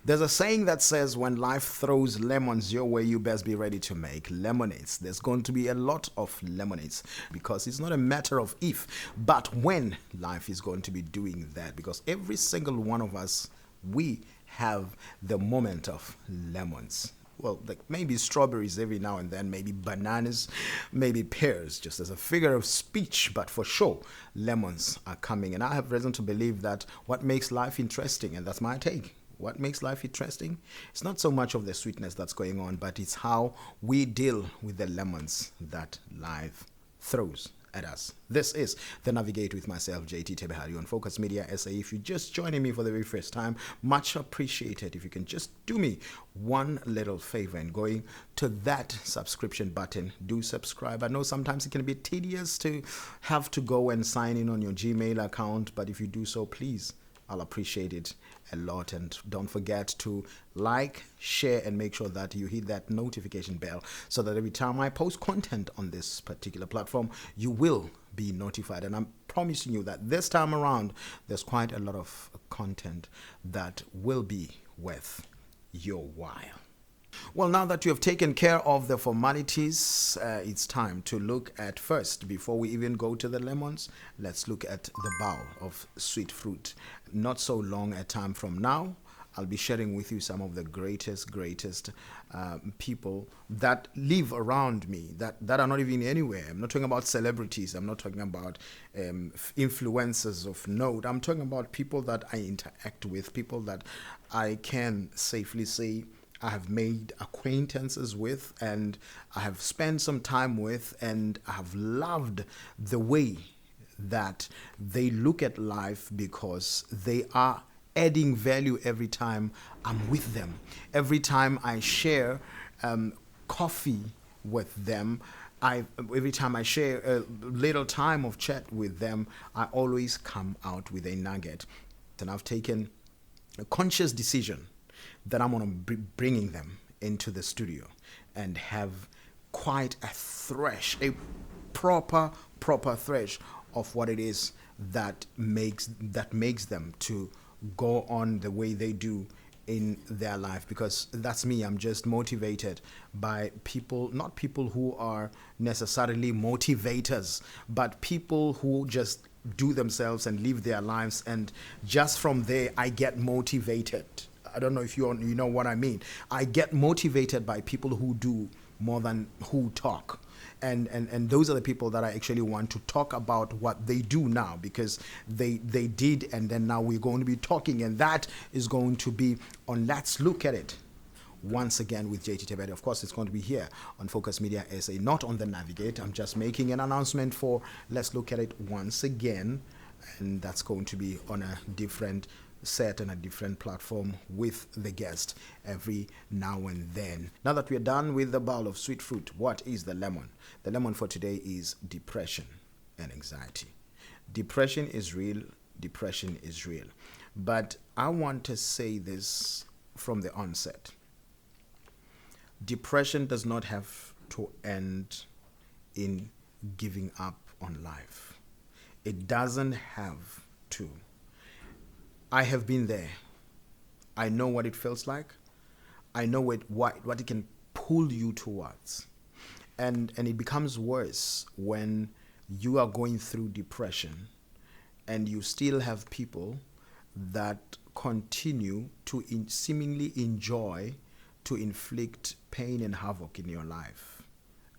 There's a saying that says when life throws lemons your way, you best be ready to make lemonades. There's going to be a lot of lemonades because it's not a matter of if, but when life is going to be doing that, because every single one of us, we have the moment of lemons. Well, like maybe strawberries every now and then, maybe bananas, maybe pears, just as a figure of speech, but for sure, lemons are coming. And I have reason to believe that what makes life interesting, and that's my take, what makes life interesting, it's not so much of the sweetness that's going on, but it's how we deal with the lemons that life throws at us. This is the Navigate with myself, JT Tebehari, on Focus Media SA. If you're just joining me for the very first time, much appreciated if you can just do me one little favor and going to that subscription button, do subscribe. I know sometimes it can be tedious to have to go and sign in on your Gmail account, but if you do so, please, I'll appreciate it a lot. And don't forget to like, share, and make sure that you hit that notification bell so that every time I post content on this particular platform, you will be notified. And I'm promising you that this time around, there's quite a lot of content that will be worth your while. Well, now that you have taken care of the formalities, it's time to look at first, before we even go to the lemons, let's look at the bowl of sweet fruit. Not so long a time from now, I'll be sharing with you some of the greatest people that live around me, that are not even anywhere. I'm not talking about celebrities. I'm not talking about influencers of note. I'm talking about people that I interact with, people that I can safely say I have made acquaintances with, and I have spent some time with, and I have loved the way that they look at life, because they are adding value every time I'm with them. Every time I share coffee with them, every time I share a little time of chat with them, I always come out with a nugget. And I've taken a conscious decision that I'm going to be bringing them into the studio and have quite a proper thresh of what it is that makes them to go on the way they do in their life. Because that's me. I'm just motivated by people, not people who are necessarily motivators, but people who just do themselves and live their lives, and just from there I get motivated. I don't know if you know what I mean. I get motivated by people who do more than who talk. And those are the people that I actually want to talk about what they do now, because they did, and then now we're going to be talking, and that is going to be on Let's Look at It once again with JT Tebehari. Of course, it's going to be here on Focus Media SA, not on the Navigate. I'm just making an announcement for Let's Look at It once again, and that's going to be on a different set and a different platform with the guest every now and then. Now that we're done with the bowl of sweet fruit, what is the lemon? The lemon for today is depression and anxiety. Depression is real. Depression is real. But I want to say this from the onset. Depression does not have to end in giving up on life. It doesn't have to. I have been there. I know what it feels like. I know what it can pull you towards. And it becomes worse when you are going through depression and you still have people that continue to seemingly enjoy to inflict pain and havoc in your life.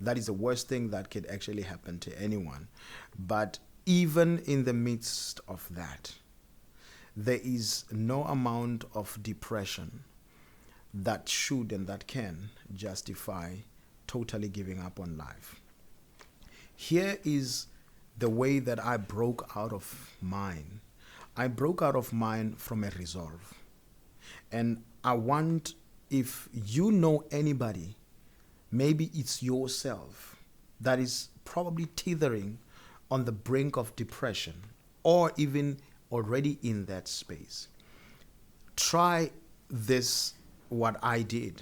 That is the worst thing that could actually happen to anyone. But even in the midst of that, there is no amount of depression that should and that can justify totally giving up on life. Here is the way that I broke out of mine. I broke out of mine from a resolve. And I want, if you know anybody, maybe it's yourself, that is probably teetering on the brink of depression, or even already in that space. Try this, what I did.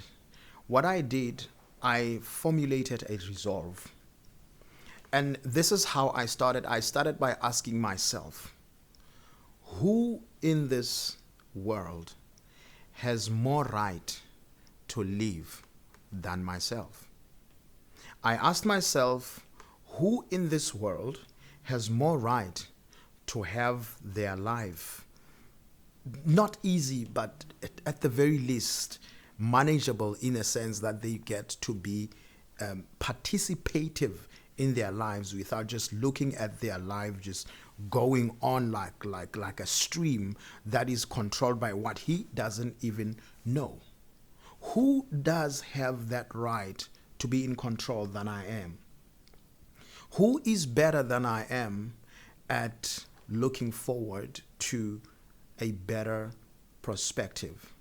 What I did, I formulated a resolve. And this is how I started. I started by asking myself, who in this world has more right to live than myself. I asked myself, who in this world has more right to have their life not easy, but at the very least manageable, in a sense that they get to be participative in their lives without just looking at their life just going on like a stream that is controlled by what he doesn't even know. Who does have that right to be in control than I am? Who is better than I am at looking forward to a better perspective,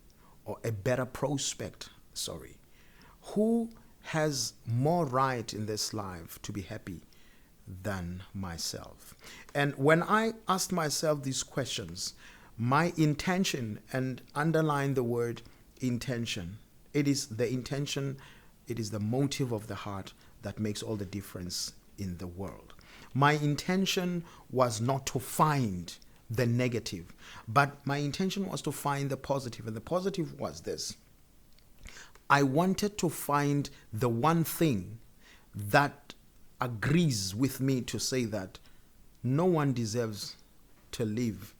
or a better prospect, sorry? Who has more right in this life to be happy than myself? And when I asked myself these questions, my intention, and underline the word intention, it is the intention, it is the motive of the heart that makes all the difference in the world. My intention was not to find the negative, but my intention was to find the positive. And the positive was this: I wanted to find the one thing that agrees with me to say that no one deserves to live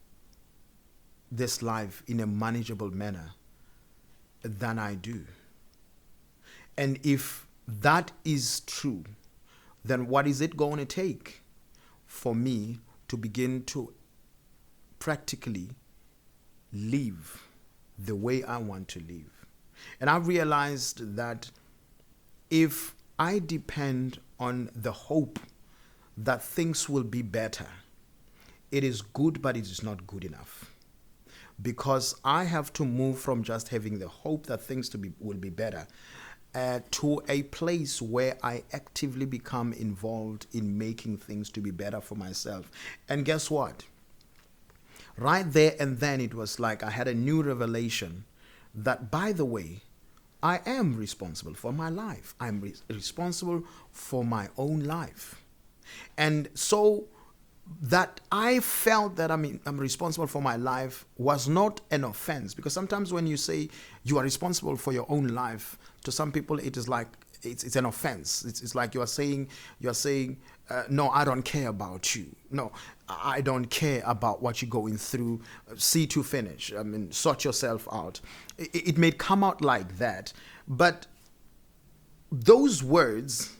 this life in a manageable manner than I do. And if that is true, then what is it going to take for me to begin to practically live the way I want to live? And I've realized that if I depend on the hope that things will be better, it is good, but it is not good enough. Because I have to move from just having the hope that will be better to a place where I actively become involved in making things to be better for myself. And guess what? Right there and then, it was like I had a new revelation that, by the way, I am responsible for my life. I'm responsible for my own life. And so that I felt that I'm responsible for my life was not an offense, because sometimes when you say you are responsible for your own life, to some people it is like it's an offense. It's like you are saying no, I don't care about you. No, I don't care about what you're going through. See to finish. Sort yourself out. It may come out like that, but those words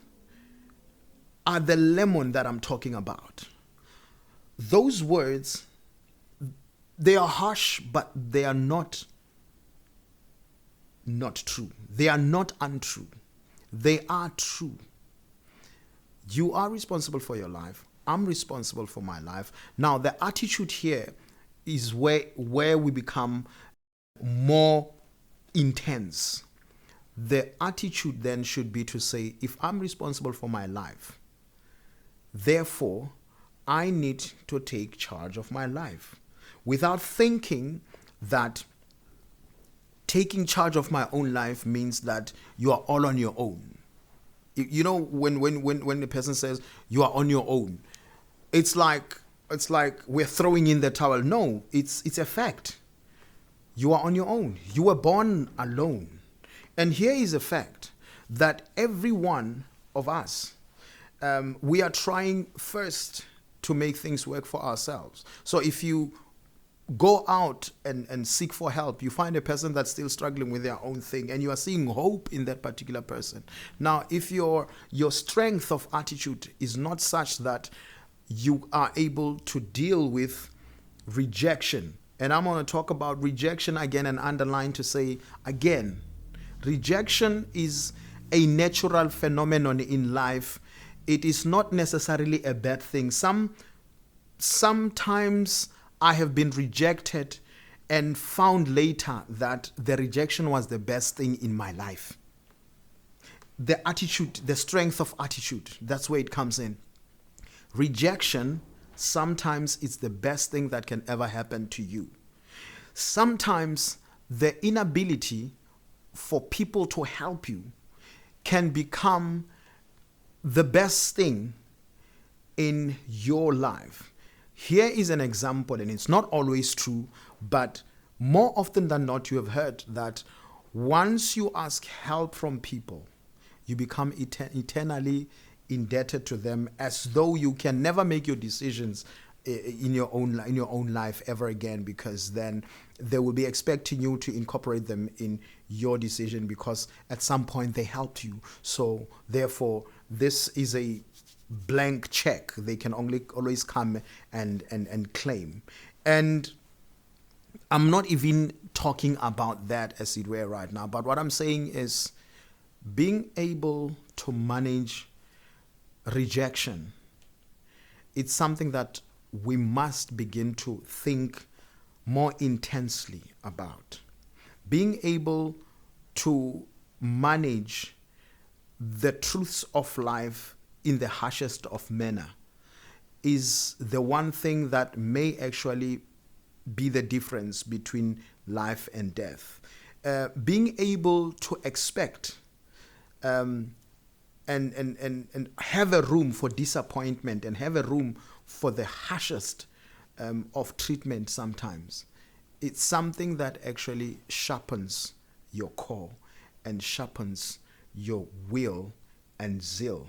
are the lemon that I'm talking about. Those words, they are harsh, but they are not true. They are not untrue. They are true. You are responsible for your life. I'm responsible for my life. Now, the attitude here is where we become more intense. The attitude then should be to say, if I'm responsible for my life, therefore, I need to take charge of my life, without thinking that taking charge of my own life means that you are all on your own. You know, when the person says you are on your own, it's like we're throwing in the towel. No, it's a fact. You are on your own. You were born alone. And here is a fact that every one of us, we are trying first to make things work for ourselves. So if you go out and seek for help, you find a person that's still struggling with their own thing, and you are seeing hope in that particular person. Now, if your strength of attitude is not such that you are able to deal with rejection, and I'm going to talk about rejection again and underline to say again, rejection is a natural phenomenon in life. It is not necessarily a bad thing. Sometimes I have been rejected and found later that the rejection was the best thing in my life. The attitude, the strength of attitude, that's where it comes in. Rejection, sometimes it's the best thing that can ever happen to you. Sometimes the inability for people to help you can become the best thing in your life. Here is an example, and it's not always true, but More often than not, you have heard that once you ask help from people, you become eternally indebted to them, as though you can never make your decisions in your own life ever again, because then they will be expecting you to incorporate them in your decision, because at some point they helped you. So therefore, this is a blank check they can always come and claim. And I'm not even talking about that as it were right now, but what I'm saying is being able to manage rejection. It's something that we must begin to think more intensely about. Being able to manage the truths of life in the harshest of manner is the one thing that may actually be the difference between life and death. Being able to expect and have a room for disappointment and have a room for the harshest of treatment sometimes. It's something that actually sharpens your core and sharpens your will and zeal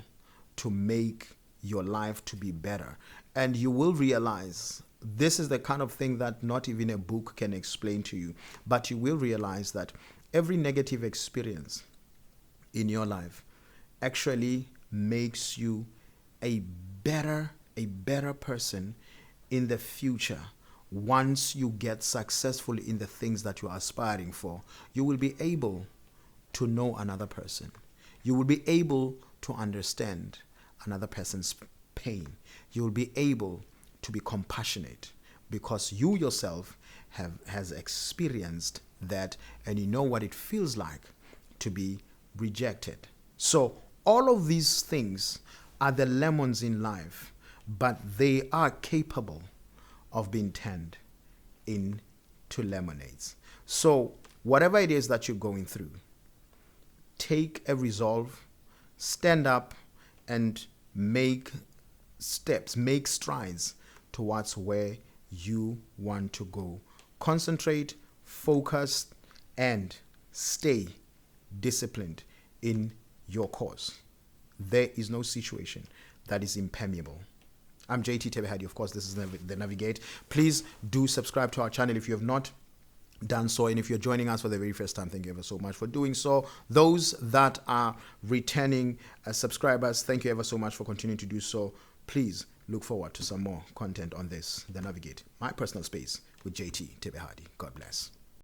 to make your life to be better. And you will realize this is the kind of thing that not even a book can explain to you, but you will realize that every negative experience in your life actually makes you a better person in the future. Once you get successful in the things that you are aspiring for, you will be able to know another person. You will be able to understand another person's pain. You will be able to be compassionate because you yourself has experienced that, and you know what it feels like to be rejected. So all of these things are the lemons in life, but they are capable of being turned into lemonades. So whatever it is that you're going through, take a resolve, stand up, and make steps, make strides towards where you want to go. Concentrate, focus, and stay disciplined in your course. There is no situation that is impermeable. I'm JT Tebehadi. Of course, this is the Navigate. Please do subscribe to our channel if you have not done so, and if you're joining us for the very first time, thank you ever so much for doing so. Those that are returning subscribers, thank you ever so much for continuing to do so. Please look forward to some more content on this, the Navigate, my personal space with JT Tebehadi. God bless.